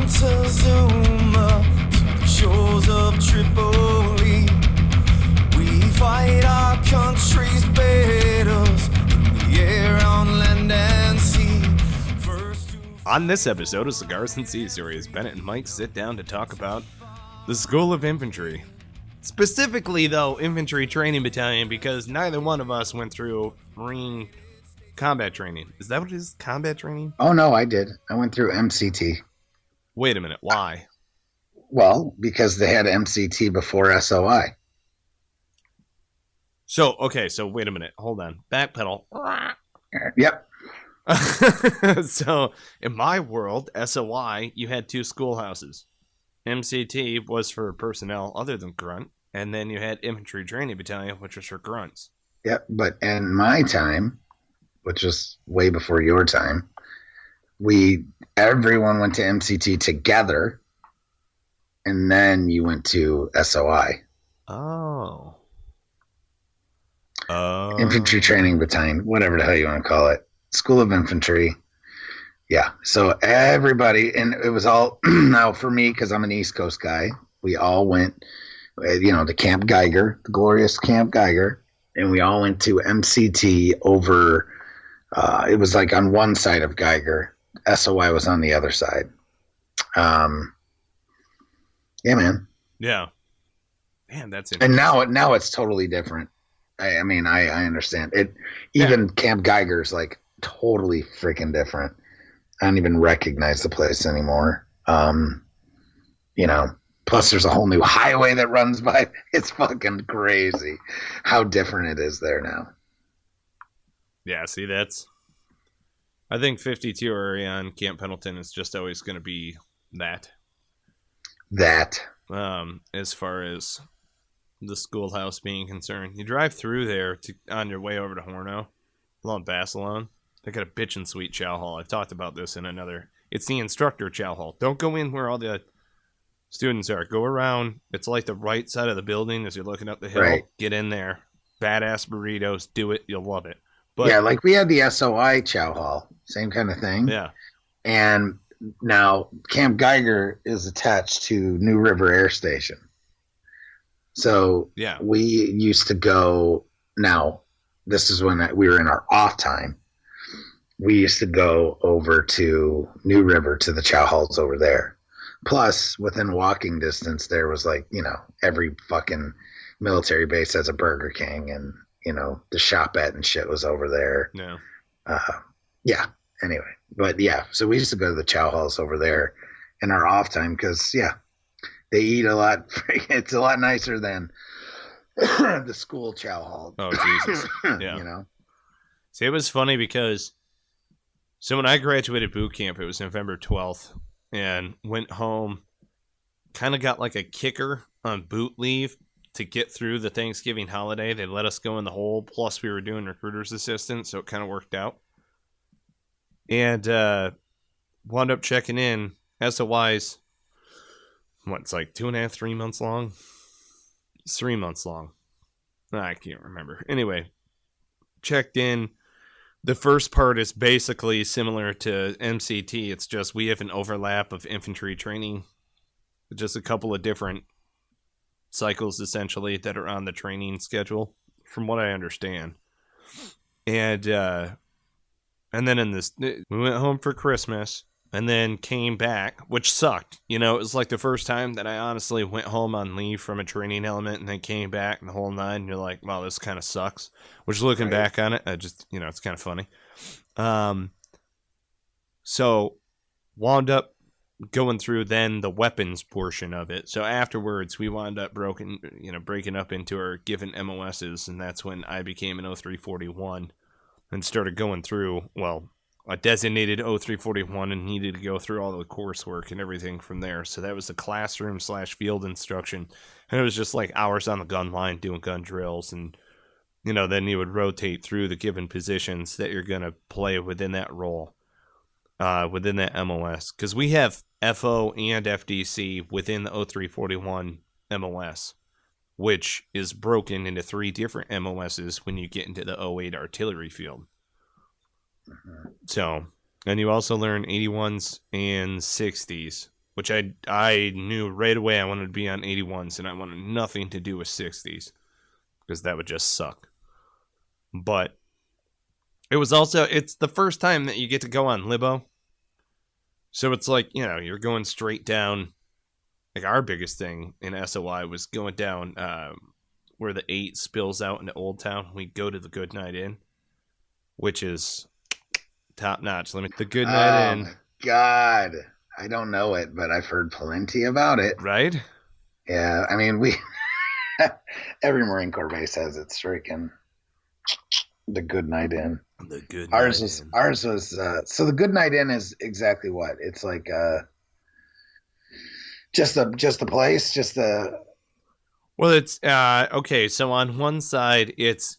Montezuma to the shores of Tripoli. We fight our country's battles in the air, on land and sea. On this episode of Cigars and Sea Stories, Bennett and Mike sit down to talk about the School of Infantry. Specifically, though, Infantry Training Battalion, because neither one of us went through Marine combat training. Is that what it is? Combat training? Oh, no, I did. I went through MCT. Wait a minute. Why? Well, because they had MCT before SOI. So wait a minute. Hold on. Backpedal. Yep. So, in my world, SOI, you had two schoolhouses. MCT was for personnel other than grunt, and then you had Infantry Training Battalion, which was for grunts. Yep, but in my time, which was way before your time, everyone went to MCT together, and then you went to SOI. Oh. Infantry Training Battalion, whatever the hell you want to call it. School of Infantry. Yeah, so everybody, and it was all, now for me, because I'm an East Coast guy, we all went, to Camp Geiger, the glorious Camp Geiger, and we all went to MCT over, it was like on one side of Geiger. SOI was on the other side. Yeah, man. Yeah. Man, that's interesting. And now it's totally different. I understand it. Even Camp Geiger's like totally freaking different. I don't even recognize the place anymore. Plus there's a whole new highway that runs by. It's fucking crazy how different it is there now. Yeah, see, I think 52 area on Camp Pendleton is just always going to be that. As far as the schoolhouse being concerned. You drive through there on your way over to Horno, along Basilone. They got a bitchin' sweet chow hall. I've talked about this in another. It's the instructor chow hall. Don't go in where all the students are. Go around. It's like the right side of the building as you're looking up the hill. Right. Get in there. Badass burritos. Do it. You'll love it. But, yeah, like we had the SOI chow hall. Same kind of thing. Yeah. And now Camp Geiger is attached to New River Air Station. So yeah, we used to go. Now, this is when we were in our off time. We used to go over to New River to the chow halls over there. Plus, within walking distance, there was every fucking military base has a Burger King, and the shopette and shit was over there. Yeah. Yeah. Anyway, but yeah, so we used to go to the chow halls over there in our off time because they eat a lot. It's a lot nicer than the school chow hall. Oh, Jesus. Yeah. See, it was funny because when I graduated boot camp, it was November 12th, and went home, kind of got like a kicker on boot leave to get through the Thanksgiving holiday. They let us go in the hole, plus we were doing recruiter's assistant, so it kind of worked out. And wound up checking in. SOI's, it's like 2.5, 3 months long? It's 3 months long. I can't remember. Anyway, checked in. The first part is basically similar to MCT. It's just we have an overlap of infantry training. Just a couple of different cycles, essentially, that are on the training schedule, from what I understand. And then we went home for Christmas, and then came back, which sucked. It was like the first time that I honestly went home on leave from a training element and then came back and the whole nine. And you're like, wow, this kind of sucks. Which, looking back on it, it's kind of funny. So wound up going through then the weapons portion of it. So afterwards, we wound up breaking up into our given MOSs, and that's when I became an 0341 and started going through, a designated 0341 and needed to go through all the coursework and everything from there. So that was the classroom / field instruction. And it was just like hours on the gun line doing gun drills. And, then you would rotate through the given positions that you're going to play within that role, within that MOS. Because we have FO and FDC within the 0341 MOS, which is broken into 3 different MOSs when you get into the 08 artillery field. So, and you also learn 81s and 60s which I knew right away I wanted to be on 81s, and I wanted nothing to do with 60s, because that would just suck. But it's the first time that you get to go on Libo. So it's like, you're going straight down. Like, our biggest thing in SOI was going down where the 8 spills out into Old Town. We go to the Good Night Inn, which is top notch. The Good Night Inn. Oh, my God. I don't know it, but I've heard plenty about it. Right? Yeah. I mean, every Marine Corps base has its freaking the Good Night Inn. The Good Ours Night was Inn. ours was so the Good Night Inn is exactly what? It's like just a place, just a Well, it's okay, so on one side it's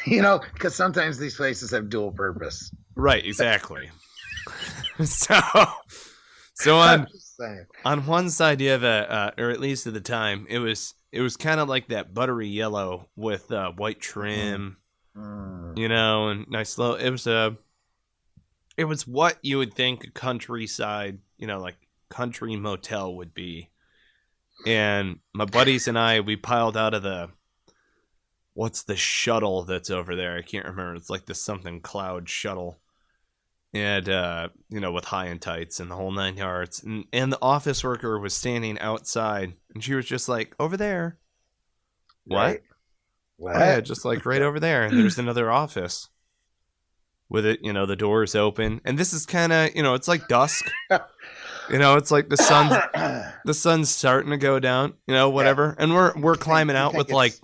because sometimes these places have dual purpose. right, exactly. so on one side you have or at least at the time it was kind of like that buttery yellow with white trim. And nice low. It was what you would think a countryside, like country motel would be. And my buddies and I, we piled out of what's the shuttle that's over there? I can't remember. It's like the something cloud shuttle. And, with high and tights and the whole 9 yards. And the office worker was standing outside and she was just like, over there. Right. What? Oh, yeah, just like right over there. And there's another office with it, the doors open. And this is kind of, it's like dusk. It's like the sun's starting to go down, whatever. Yeah. And we're climbing out with like,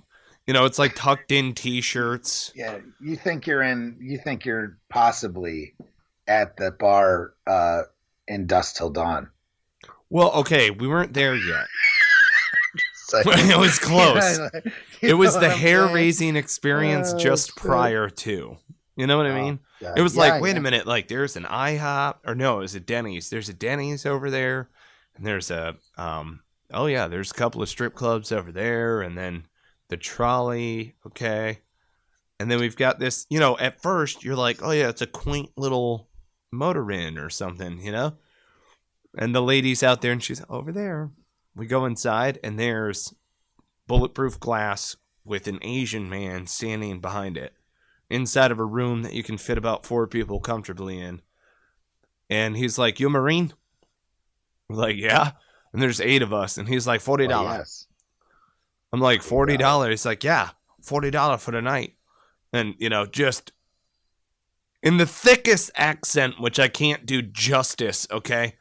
it's like tucked in t-shirts. Yeah. You think you're possibly at the bar in Dusk Till Dawn. Well, okay. We weren't there yet. It was close. It was the hair-raising experience just prior to. You know what I mean? Yeah. It was like, wait a minute, like there's an IHOP, or no, it was a Denny's. There's a Denny's over there, and there's there's a couple of strip clubs over there, and then the trolley, okay. And then we've got this, at first you're like, oh yeah, it's a quaint little motor inn or something, And the lady's out there, and she's over there. We go inside, and there's bulletproof glass with an Asian man standing behind it inside of a room that you can fit about 4 people comfortably in. And he's like, you a Marine? We're like, yeah. And there's 8 of us, and he's like, $40. Oh, yes. I'm like, $40? He's like, yeah, $40 for the night. And, just in the thickest accent, which I can't do justice, okay?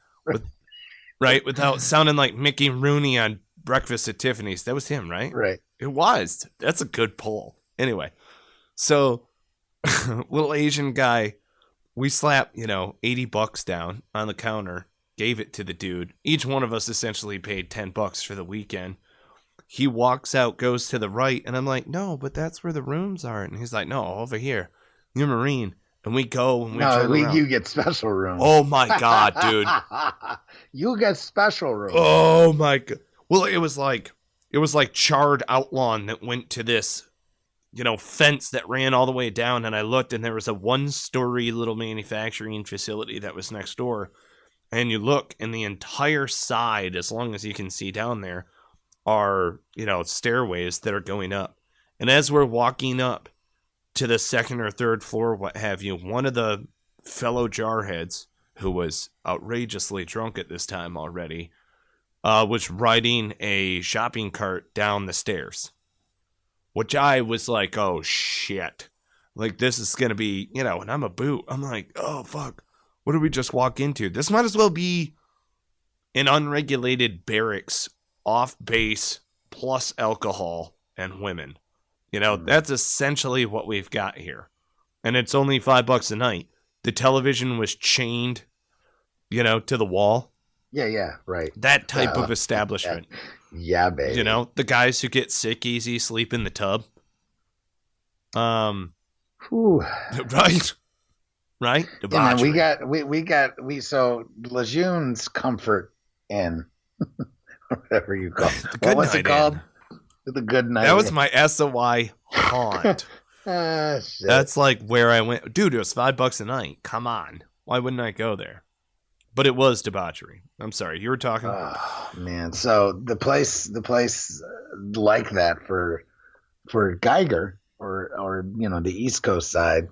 Right, without sounding like Mickey Rooney on Breakfast at Tiffany's. That was him, right? Right. It was. That's a good pull. Anyway, so little Asian guy, we slapped, $80 down on the counter, gave it to the dude. Each one of us essentially paid $10 for the weekend. He walks out, goes to the right, and I'm like, no, but that's where the rooms are. And he's like, no, over here. You're Marine. And we go and we turn around. You get special rooms. Oh my God, dude. You get special rooms. Oh my God. Well, it was like charred outlawn that went to this, fence that ran all the way down. And I looked, and there was a 1-story little manufacturing facility that was next door. And you look, and the entire side, as long as you can see down there, are, stairways that are going up. And as we're walking up to the 2nd or 3rd floor, what have you, one of the fellow jarheads, who was outrageously drunk at this time already, was riding a shopping cart down the stairs. Which I was like, oh shit. Like, this is going to be, and I'm a boot. I'm like, oh fuck. What did we just walk into? This might as well be an unregulated barracks, off base, plus alcohol and women. That's essentially what we've got here. And it's only $5 a night. The television was chained, to the wall. Yeah, right. That type of establishment. Yeah, baby. The guys who get sick easy sleep in the tub. Whew. Right? Debauchery. So Lejeune's Comfort Inn, whatever you call it. What was it called? The Good Night. That was my SOI haunt. Shit. That's like where I went. Dude, it was $5 a night. Come on. Why wouldn't I go there? But it was debauchery. I'm sorry, you were talking. Oh man, so the place like that for Geiger or the East Coast side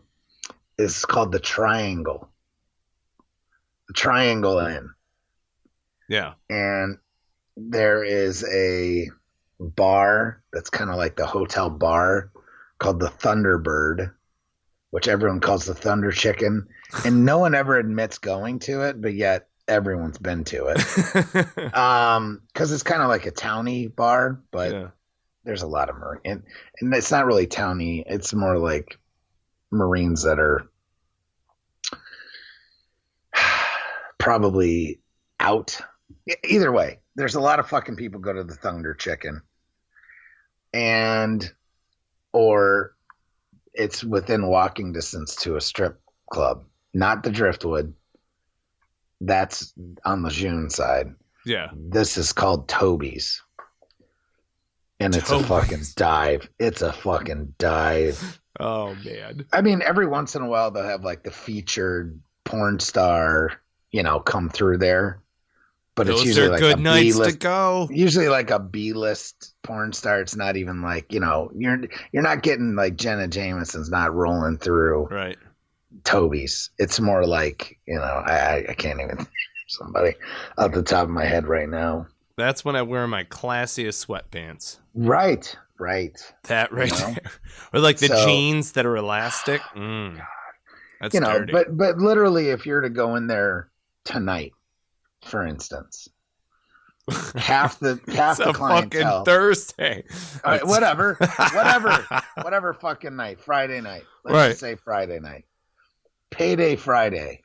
is called the Triangle. The Triangle Inn. Yeah. And there is a bar that's kind of like the hotel bar called the Thunderbird, which everyone calls the Thunder Chicken. And no one ever admits going to it, but yet everyone's been to it. Because it's kind of like a towny bar, but there's a lot of Marine. And it's not really towny. It's more like Marines that are probably out. Either way, there's a lot of fucking people go to the Thunder Chicken. Or it's within walking distance to a strip club. Not the Driftwood. That's on Lejeune side. Yeah. This is called Toby's. And it's a fucking dive. It's a fucking dive. Oh, man. I mean, every once in a while they'll have like the featured porn star, come through there. But those it's usually like good a nights B-list, to go. Usually like a B-list porn star. It's not even like, you're not getting like Jenna Jameson's not rolling through right. Toby's. It's more like, I can't even think of somebody off the top of my head right now. That's when I wear my classiest sweatpants. Right. That right there. Or like the jeans that are elastic. That's dirty. But literally if you're to go in there tonight, for instance, half the clientele. Fucking Thursday. All right, whatever fucking night, Friday night. Let's just say Friday night. Payday Friday.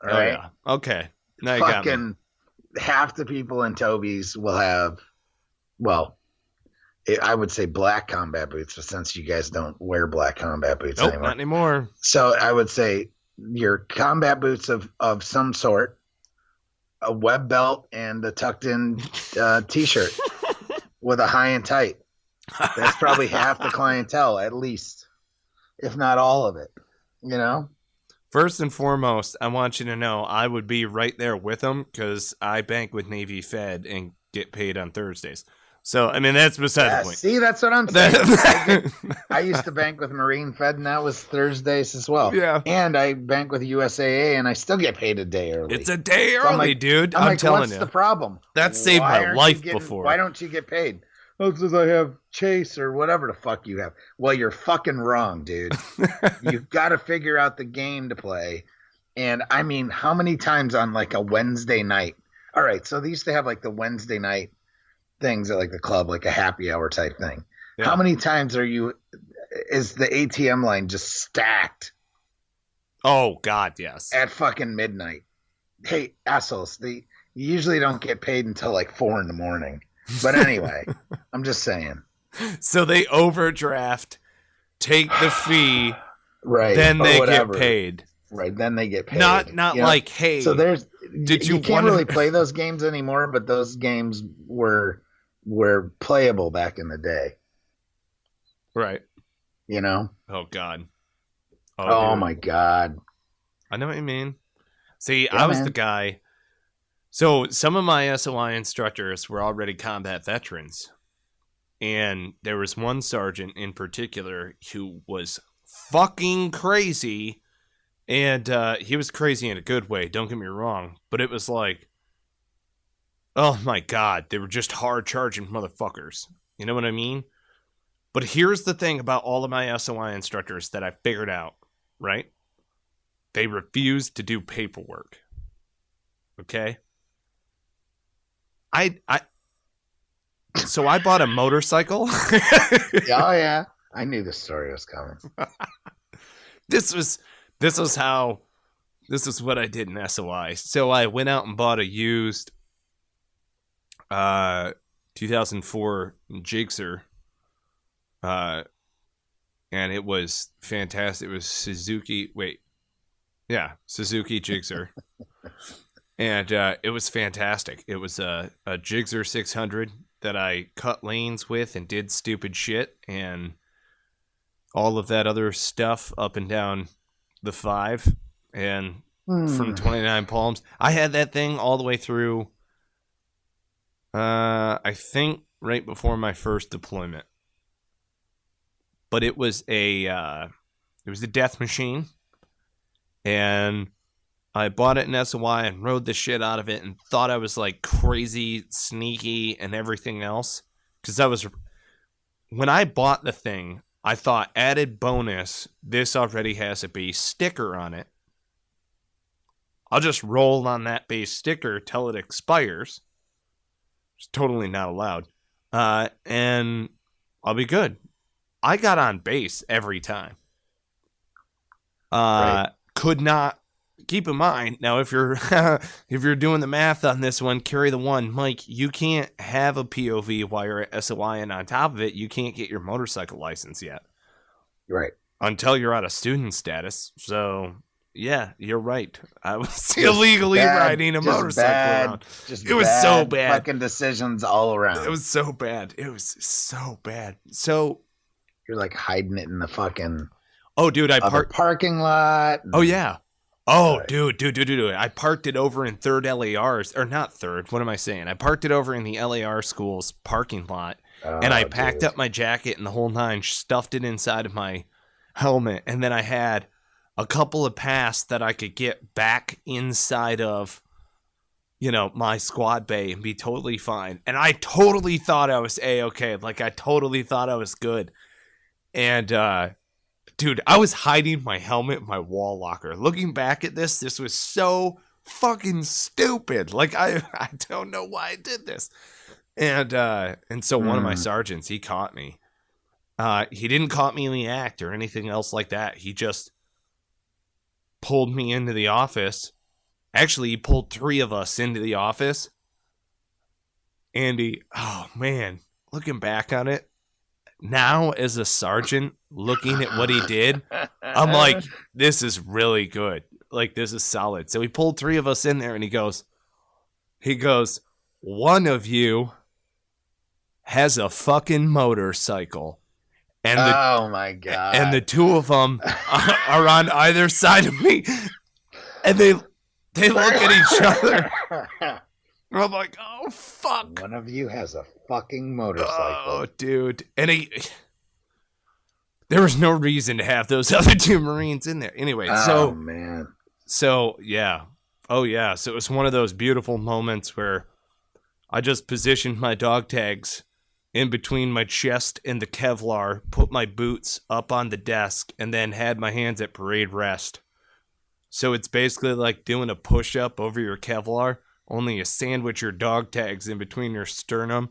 All right. Yeah. Okay. Now you got me. Half the people in Toby's will have, I would say black combat boots, but since you guys don't wear black combat boots anymore. Not anymore. So I would say your combat boots of some sort, a web belt, and a tucked in t-shirt with a high and tight. That's probably half the clientele, at least, if not all of it. First and foremost, I want you to know I would be right there with them because I bank with Navy Fed and get paid on Thursdays. So, I mean, that's beside the point. See, that's what I'm saying. I used to bank with Marine Fed, and that was Thursdays as well. Yeah. And I bank with USAA, and I still get paid a day early. It's a day early, dude. I'm telling you. What's the problem? That saved my life before. Why don't you get paid? Oh, because I have Chase or whatever the fuck you have. Well, you're fucking wrong, dude. You've got to figure out the game to play. And I mean, how many times on like a Wednesday night? All right, so they used to have like the Wednesday night things at like the club, like a happy hour type thing. Yeah. How many times is the ATM line just stacked? Oh God, yes. At fucking midnight. Hey, assholes, you usually don't get paid until like 4 a.m. But anyway, I'm just saying. So they overdraft, take the fee, right? Then they get paid. Right, then they get paid. Not like, hey. So you can't really play those games anymore, but those games were playable back in the day. Right. Oh God. Oh my God. I know what you mean. See, yeah, I was the guy. So some of my SOI instructors were already combat veterans. And there was one sergeant in particular who was fucking crazy. And he was crazy in a good way, don't get me wrong. But it was like, oh my God, they were just hard-charging motherfuckers. You know what I mean? But here's the thing about all of my SOI instructors that I figured out, right? They refused to do paperwork. Okay? So I bought a motorcycle. Oh, yeah. I knew the story was coming. This is what I did in SOI. So I went out and bought a used 2004 Gigzer. And it was fantastic. It was Suzuki Gigzer. And it was fantastic. It was a Gigzer 600 that I cut lanes with and did stupid shit and all of that other stuff up and down the 5. And from 29 Palms. I had that thing all the way through, I think, right before my first deployment. But it was a death machine, and I bought it in SOI and rode the shit out of it and thought I was like crazy, sneaky, and everything else. Because when I bought the thing, I thought, added bonus, this already has a base sticker on it. I'll just roll on that base sticker till it expires. It's totally not allowed. And I'll be good. I got on base every time. Right. Could not. Keep in mind, now if you're if you're doing the math on this one, carry the one. Mike, you can't have a POV while you're at SOI, and on top of it, you can't get your motorcycle license yet. Right. Until you're out of student status. So, yeah, you're right. I was illegally riding a motorcycle around. It was so bad. Fucking decisions all around. It was so bad. So you're like hiding it in the fucking dude, parking lot. Oh yeah. Oh, dude. I parked it over in 3rd LAR's, or not 3rd. What am I saying? I parked it over in the LAR school's parking lot, and I packed up my jacket and the whole nine, stuffed it inside of my helmet, and then I had a couple of pass that I could get back inside of, my squad bay and be totally fine. And I totally thought I was A-okay. Like, I totally thought I was good. And, dude, I was hiding my helmet in my wall locker. Looking back at this was so fucking stupid. Like, I don't know why I did this. And so one of my sergeants, he caught me. He didn't caught me in the act or anything else like that. He just pulled me into the office. Actually, he pulled 3 of us into the office. Andy, oh man, looking back on it, now as a sergeant looking at what he did, I'm like, this is really good. Like, this is solid. So he pulled 3 of us in there and he goes, one of you has a fucking motorcycle. And oh my God. And the 2 of them are on either side of me. And they look at each other. And I'm like, oh, fuck. One of you has a fucking motorcycle. Oh, dude. And there was no reason to have those other 2 Marines in there. Anyway, oh, man. So, yeah. Oh, yeah. So it was one of those beautiful moments where I just positioned my dog tags in between my chest and the Kevlar, put my boots up on the desk, and then had my hands at parade rest. So it's basically like doing a push-up over your Kevlar, only you sandwich your dog tags in between your sternum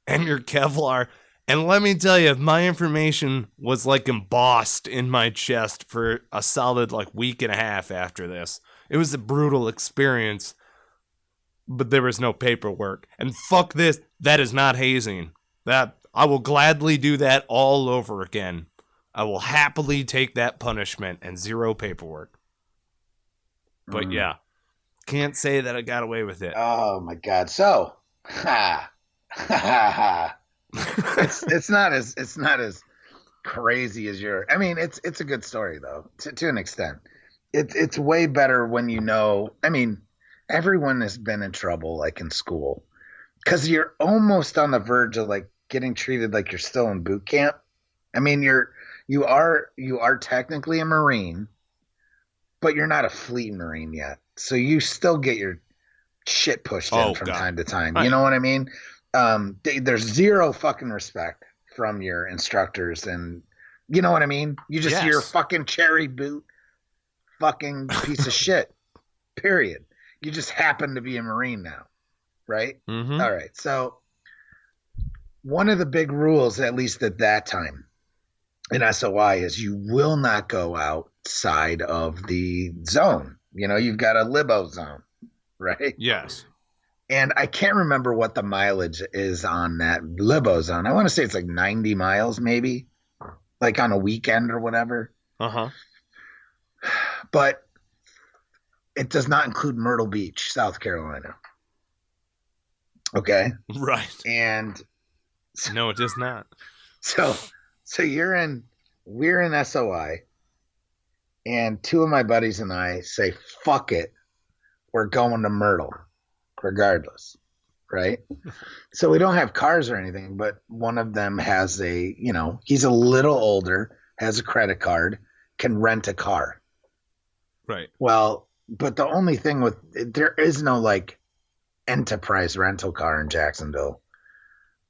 and your Kevlar. And let me tell you, my information was like embossed in my chest for a solid week and a half after this. It was a brutal experience, but there was no paperwork. And fuck this, that is not hazing. That I will gladly do that all over again. I will happily take that punishment and 0 paperwork. But yeah, can't say that I got away with it. Oh my God. So, it's not as crazy as your. I mean, it's a good story though, to an extent. It's way better when you know. I mean, everyone has been in trouble like in school, because you're almost on the verge of like getting treated like you're still in boot camp. I mean, you are technically a Marine, but you're not a fleet Marine yet. So you still get your shit pushed in from time to time. You know what I mean? There's 0 fucking respect from your instructors, and you know what I mean? You just you're a fucking cherry boot fucking piece of shit. Period. You just happen to be a Marine now, right? Mm-hmm. All right. So one of the big rules, at least at that time in SOI, is you will not go outside of the zone. You know, you've got a libo zone, right? Yes. And I can't remember what the mileage is on that libo zone. I want to say it's like 90 miles, maybe, like on a weekend or whatever. Uh-huh. But it does not include Myrtle Beach, South Carolina. Okay. Right. And no, it does not. So we're in SOI, And two of my buddies and I say, fuck it. We're going to Myrtle, regardless. Right? So we don't have cars or anything, but one of them has he's a little older, has a credit card, can rent a car. Right. Well, but the only thing there is no like enterprise rental car in Jacksonville.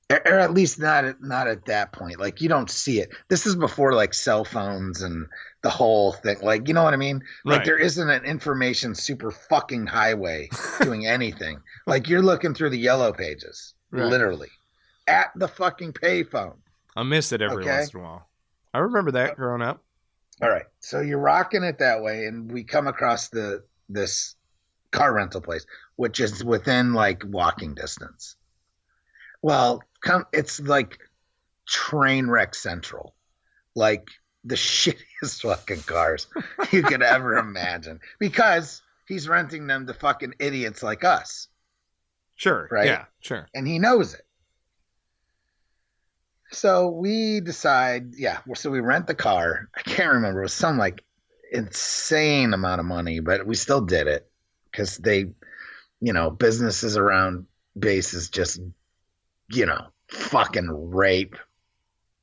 Or at least not at that point. Like, you don't see it. This is before like cell phones and the whole thing. Like, you know what I mean? Like, Right. there isn't an information super fucking highway doing anything. Like, you're looking through the yellow pages, literally, at the fucking payphone. I miss it every once in a while. I remember that growing up. All right. So you're rocking it that way, and we come across this car rental place, which is within like walking distance. Well, it's like train wreck central, like the shittiest fucking cars you could ever imagine, because he's renting them to fucking idiots like us. Sure. Right? Yeah, sure. And he knows it. So we decide, so we rent the car. I can't remember. It was some like insane amount of money, but we still did it because they, businesses around bases just, fucking rape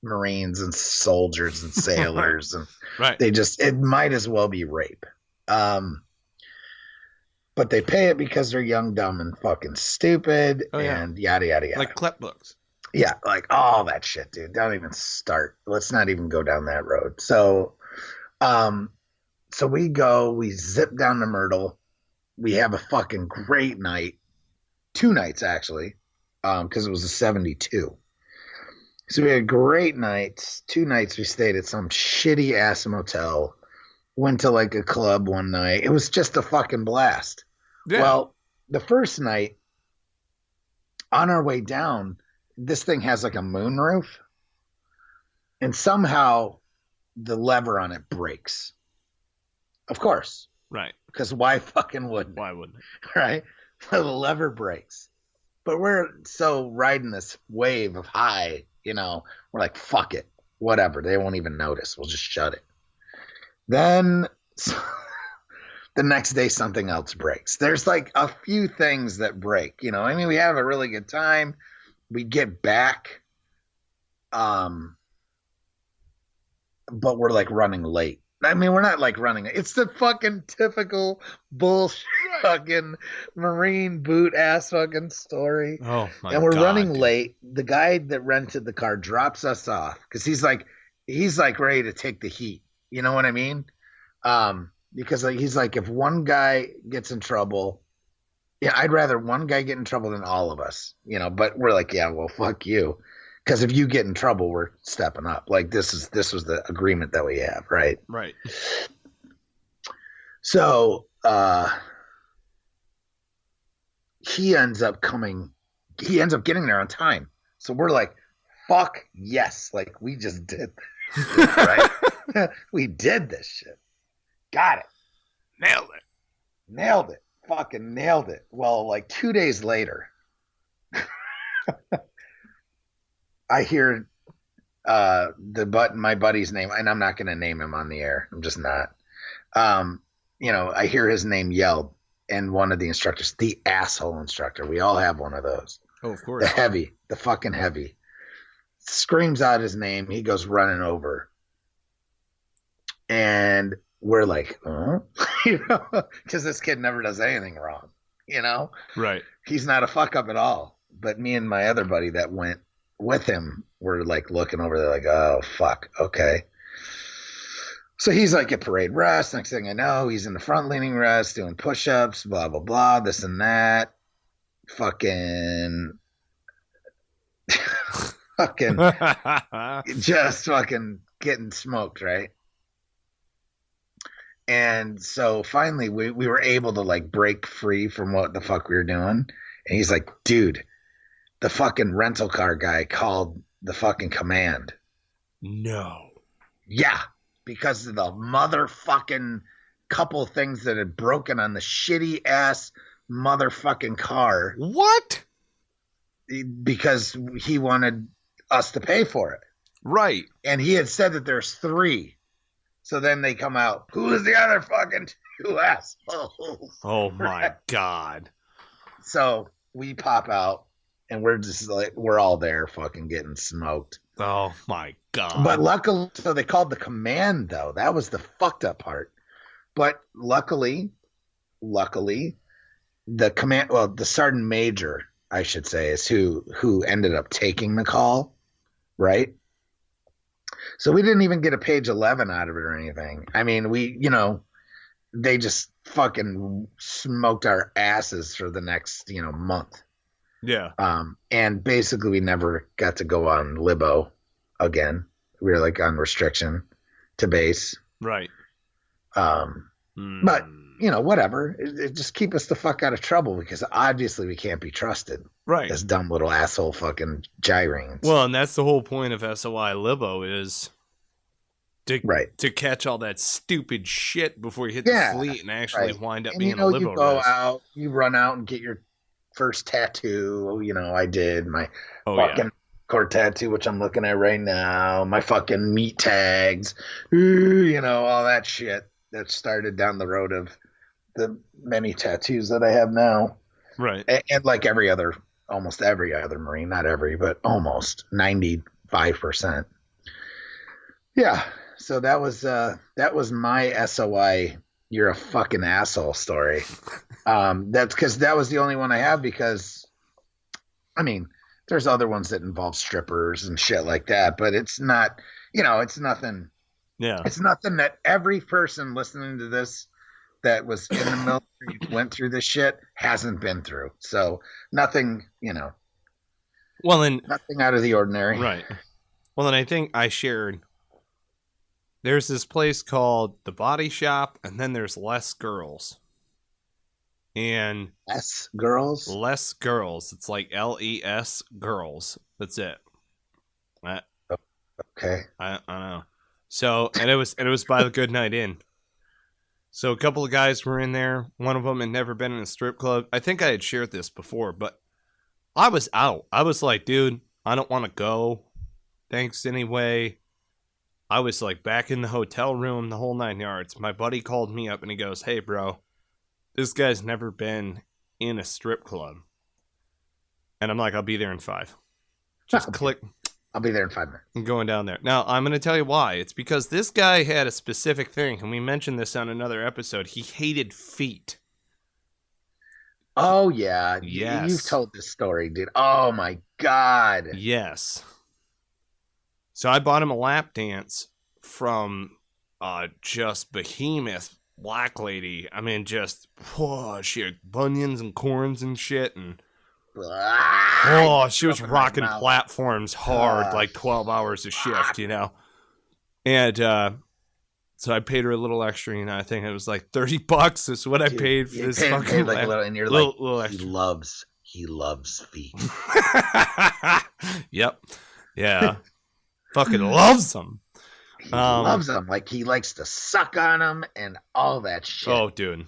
Marines and soldiers and sailors. And right. it might as well be rape. But they pay it because they're young, dumb, and fucking stupid, and yada, yada, yada. Like clip books. Yeah, like all that shit, dude. Don't even start. Let's not even go down that road. So, we zip down to Myrtle. We have a fucking great night. 2 nights, actually, because it was a 72. So we had great nights. 2 nights we stayed at some shitty ass motel. Went to like a club one night. It was just a fucking blast. Yeah. Well, the first night, on our way down, this thing has like a moonroof, and somehow the lever on it breaks. Of course. Right. Because why fucking wouldn't? Why wouldn't it? Right? So the lever breaks. But we're so riding this wave of high, we're like, fuck it. Whatever. They won't even notice. We'll just shut it. Then the next day, something else breaks. There's like a few things that break. We have a really good time. We get back, but we're like running late. I mean, we're not like running. It's the fucking typical bullshit fucking Marine boot ass fucking story. Oh my God. And we're running late. The guy that rented the car drops us off because he's like ready to take the heat. You know what I mean? Because like, he's like, if one guy gets in trouble, I'd rather one guy get in trouble than all of us, but we're like, well, fuck you. Because if you get in trouble, we're stepping up. Like this was the agreement that we have. Right. Right. So, he ends up getting there on time. So we're like, fuck yes. Like we just did this, right? We did this shit. Got it. Nailed it. Fucking nailed it. Well, like 2 days later, I hear my buddy's name, and I'm not going to name him on the air. I'm just not. I hear his name yelled, and one of the instructors, the asshole instructor, we all have one of those. Oh, of course. The fucking heavy, screams out his name. He goes running over. And we're like, because this kid never does anything wrong, Right. He's not a fuck up at all. But me and my other buddy that went with him were like looking over there like, oh, fuck. Okay. So he's like at parade rest. Next thing I know, he's in the front leaning rest doing push-ups, blah, blah, blah, this and that. Fucking just fucking getting smoked, right? And so finally we were able to like break free from what the fuck we were doing. And he's like, dude, the fucking rental car guy called the fucking command. No. Yeah. Because of the motherfucking couple things that had broken on the shitty ass motherfucking car. What? Because he wanted us to pay for it. Right. And he had said that there's 3. So then they come out. Who is the other fucking two assholes? Oh my God. So we pop out and we're just like, we're all there fucking getting smoked. Oh my God. But luckily, so they called the command though. That was the fucked up part. But luckily, the command, well, the sergeant major, I should say, is who ended up taking the call, right? So we didn't even get a page 11 out of it or anything. I mean, they just fucking smoked our asses for the next, month. Yeah. And basically we never got to go on libo again. We were like on restriction to base. Right. But whatever. It just keep us the fuck out of trouble because obviously we can't be trusted. Right. As dumb little asshole fucking gyranes. Well, and that's the whole point of SOI Libo is to catch all that stupid shit before you hit the fleet and actually wind up being a Libo. You go out, you run out and get your first tattoo. I did my fucking court tattoo, which I'm looking at right now. My fucking meat tags, all that shit that started down the road of the many tattoos that I have now. Right. And like almost every other Marine, not every, but almost 95%. Yeah. So that was my SOI. You're a fucking asshole story. That's because that was the only one I have because, I mean, there's other ones that involve strippers and shit like that, but it's not, it's nothing. Yeah. It's nothing that every person listening to this that was in the military went through this shit hasn't been through. So nothing, well, then nothing out of the ordinary. Right. Well, then I think I shared. There's this place called The Body Shop, and then there's Less Girls. And Less Girls? Less Girls. It's like LES Girls. That's it. Okay. I know. So, and it was by the Good Night Inn. So a couple of guys were in there. One of them had never been in a strip club. I think I had shared this before, but I was out. I was like, dude, I don't want to go. Thanks anyway. I was like back in the hotel room, the whole 9 yards. My buddy called me up and he goes, hey, bro, this guy's never been in a strip club. And I'm like, I'll be there in 5. Just click. I'll be there in 5 minutes. I'm going down there. Now, I'm going to tell you why. It's because this guy had a specific thing, and we mentioned this on another episode. He hated feet. Oh, yeah. Yes. You've told this story, dude. Oh, my God. Yes. So I bought him a lap dance from just behemoth black lady. I mean, just, she had bunions and corns and shit, and she was rocking platforms hard, like 12 hours a shift, And so I paid her a little extra, I think it was like $30 is what I paid for this fucking like a little, and you're little like, extra. He loves feet. Yep. Yeah. Fucking loves them. He loves them. Like he likes to suck on them and all that shit. Oh, dude.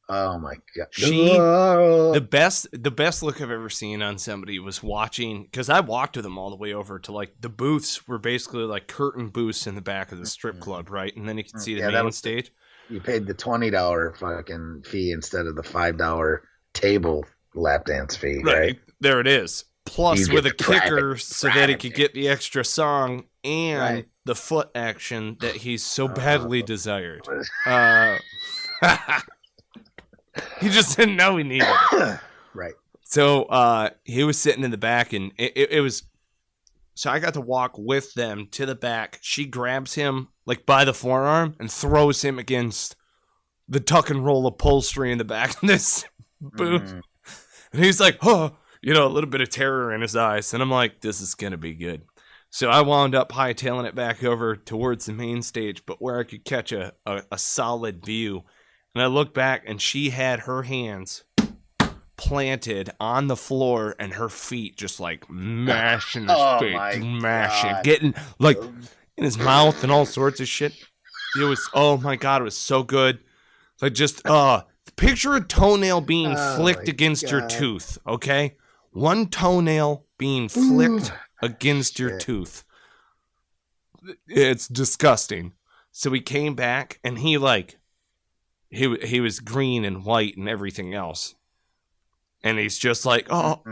Oh my God. The best look I've ever seen on somebody was watching, because I walked with them all the way over to like the booths were basically like curtain booths in the back of the strip club, right? And then you can see the main stage. You paid the $20 fucking fee instead of the $5 table lap dance fee, right? There it is. Plus with a kicker so that he could get the extra song and the foot action that he's so badly desired. He just didn't know he needed it. Right. So he was sitting in the back, and it was... So I got to walk with them to the back. She grabs him like by the forearm and throws him against the tuck and roll upholstery in the back of this booth. And he's like, a little bit of terror in his eyes. And I'm like, this is going to be good. So I wound up hightailing it back over towards the main stage, but where I could catch a solid view. And I looked back, and she had her hands planted on the floor and her feet just like mashing his face, getting like in his mouth and all sorts of shit. It was, oh my God, it was so good. Like just, picture a toenail being flicked against your tooth, okay? One toenail being flicked against your tooth. It's disgusting. So we came back, and he like, he was green and white and everything else. And he's just like, oh,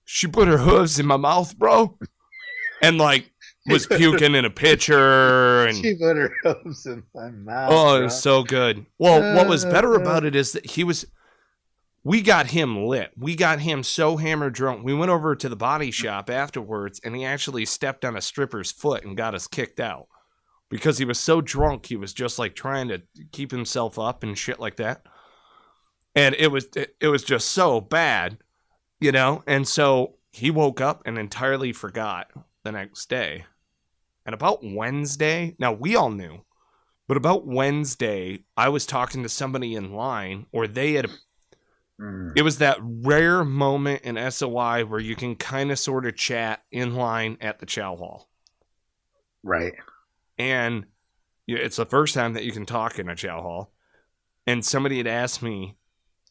she put her hooves in my mouth, bro. And like, was puking in a pitcher. And she put her hooves in my mouth. Oh, it was so good. Well, what was better about it is that we got him lit. We got him so hammered drunk. We went over to the body shop afterwards, and he actually stepped on a stripper's foot and got us kicked out. Because he was so drunk, he was just like trying to keep himself up and shit like that. And it was just so bad, you know? And so he woke up and entirely forgot the next day. And about Wednesday, now we all knew, but about Wednesday, I was talking to somebody in line, or they had, it was that rare moment in SOI where you can kind of sort of chat in line at the chow hall. Right. And it's the first time that you can talk in a chow hall. And somebody had asked me,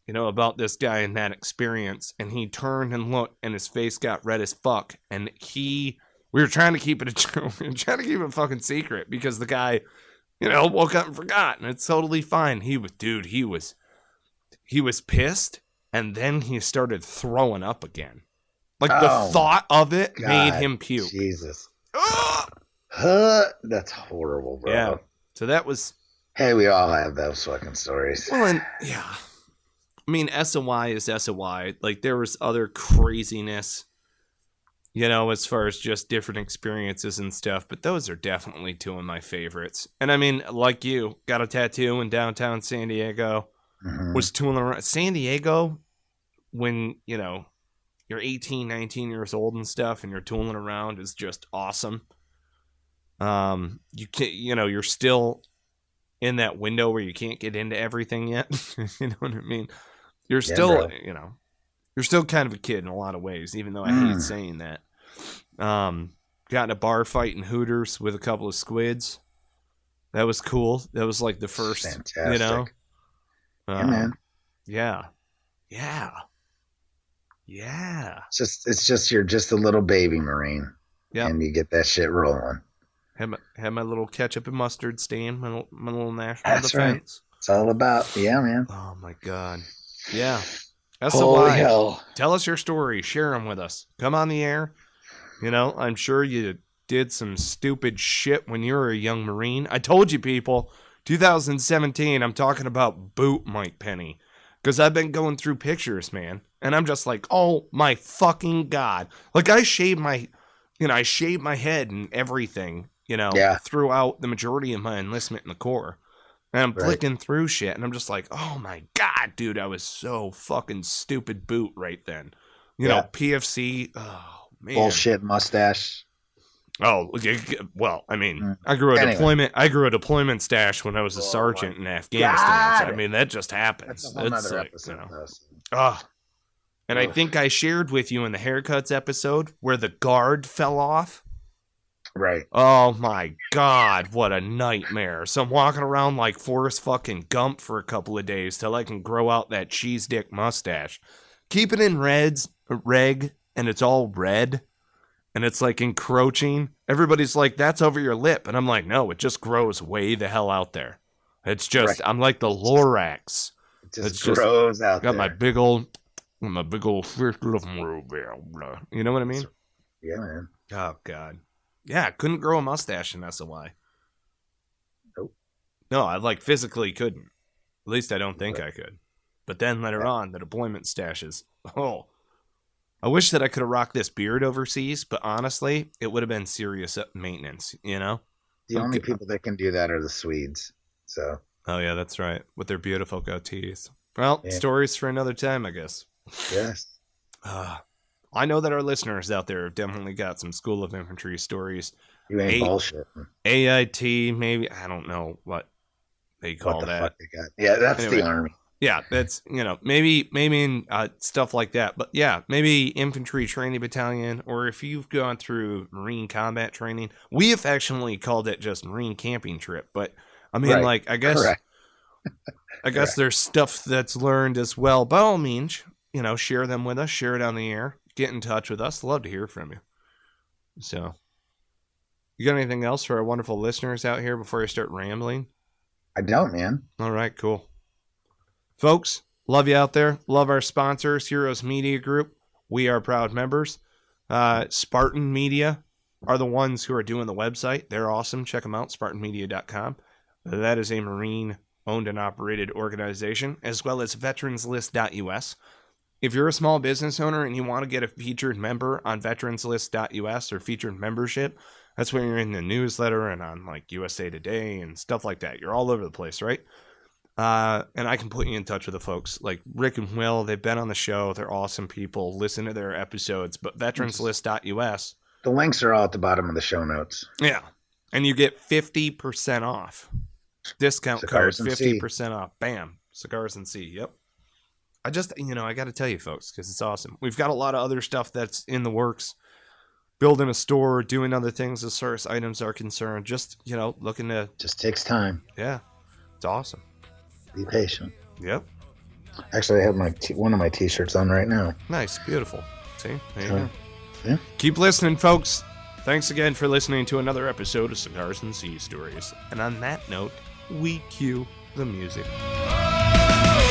you know, about this guy and that experience. And he turned and looked, and his face got red as fuck. And we were trying to keep it a fucking secret because the guy, you know, woke up and forgot, and it's totally fine. He was pissed, and then he started throwing up again. Like the thought of it made him puke. Jesus. That's horrible, bro. Yeah. So that was. Hey, we all have those fucking stories. Well, and yeah. I mean, SOI is SOI. Like, there was other craziness, you know, as far as just different experiences and stuff. But those are definitely two of my favorites. And I mean, like you, got a tattoo in downtown San Diego. Mm-hmm. Was tooling around. San Diego, when, you know, you're 18, 19 years old and stuff, and you're tooling around, is just awesome. You can't, you know, you're still in that window where you can't get into everything yet. You know what I mean? You're still, you know, you're still kind of a kid in a lot of ways, even though I hate saying that. Got in a bar fight in Hooters with a couple of squids. That was cool. That was like the first, fantastic. You know? Yeah, man. Yeah. Yeah. Yeah. It's just you're just a little baby Marine. Yeah. And you get that shit rolling. Had my little ketchup and mustard stand, my little national That's defense. Right. It's all about, yeah, man. Oh my God. Yeah. Holy hell. Tell us your story. Share them with us. Come on the air. You know, I'm sure you did some stupid shit when you were a young Marine. I told you, people, 2017, I'm talking about boot Mike Penny. Because I've been going through pictures, man. And I'm just like, oh my fucking God. Like, I shaved my head and everything, you know, throughout the majority of my enlistment in the Corps. And I'm flicking through shit, and I'm just like, oh my God, dude, I was so fucking stupid boot right then. You know, PFC, oh man. Bullshit mustache. Oh, well, I mean, I grew a deployment stash when I was a sergeant in Afghanistan. So, I mean, that just happens. That's a whole nother episode. You know, and I think I shared with you in the haircuts episode where the guard fell off. Right. Oh my God, what a nightmare. So I'm walking around like Forrest fucking Gump for a couple of days till I can grow out that cheese dick mustache. Keep it in reg, and it's all red, and it's like encroaching. Everybody's like, that's over your lip. And I'm like, no, it just grows way the hell out there. It's just, I'm like the Lorax. It just grows out there. Got my big old fish. You know what I mean? Yeah, man. Oh, God. Yeah, couldn't grow a mustache in SOI. Nope. No, I like physically couldn't. At least I don't think I could. But then later on, the deployment stashes. Oh, I wish that I could have rocked this beard overseas, but honestly, it would have been serious maintenance, you know? The only people that can do that are the Swedes. So. Oh, yeah, that's right. With their beautiful goatees. Well, stories for another time, I guess. Yes. I know that our listeners out there have definitely got some School of Infantry stories. You ain't bullshit. AIT, maybe. I don't know what they call that. Fuck they got. Yeah, that's anyway, the Army. Yeah, that's, you know, maybe in stuff like that. But yeah, maybe Infantry Training Battalion, or if you've gone through Marine combat training. We affectionately called it just Marine camping trip. But I mean, like, I guess there's stuff that's learned as well. By all means, you know, share them with us, share it on the air. Get in touch with us. Love to hear from you. So, You got anything else for our wonderful listeners out here before I start rambling? I don't, man. All right, cool. Folks, love you out there. Love our sponsors, Heroes Media Group. We are proud members. Spartan Media are the ones who are doing the website. They're awesome. Check them out, spartanmedia.com. That is a Marine-owned and operated organization, as well as veteranslist.us. If you're a small business owner and you want to get a featured member on veteranslist.us or featured membership, that's when you're in the newsletter and on like USA Today and stuff like that. You're all over the place, right? And I can put you in touch with the folks like Rick and Will. They've been on the show. They're awesome people. Listen to their episodes. But veteranslist.us. The links are all at the bottom of the show notes. Yeah. And you get 50% off. Discount code, 50% off. Bam. Cigars and Sea. Yep. I got to tell you folks, because it's awesome. We've got a lot of other stuff that's in the works. Building a store, doing other things as far as items are concerned. Just, looking to... Just takes time. Yeah. It's awesome. Be patient. Yep. Actually, I have one of my t-shirts on right now. Nice. Beautiful. See? There you go. Yeah. Keep listening, folks. Thanks again for listening to another episode of Cigars and Sea Stories. And on that note, we cue the music. Oh,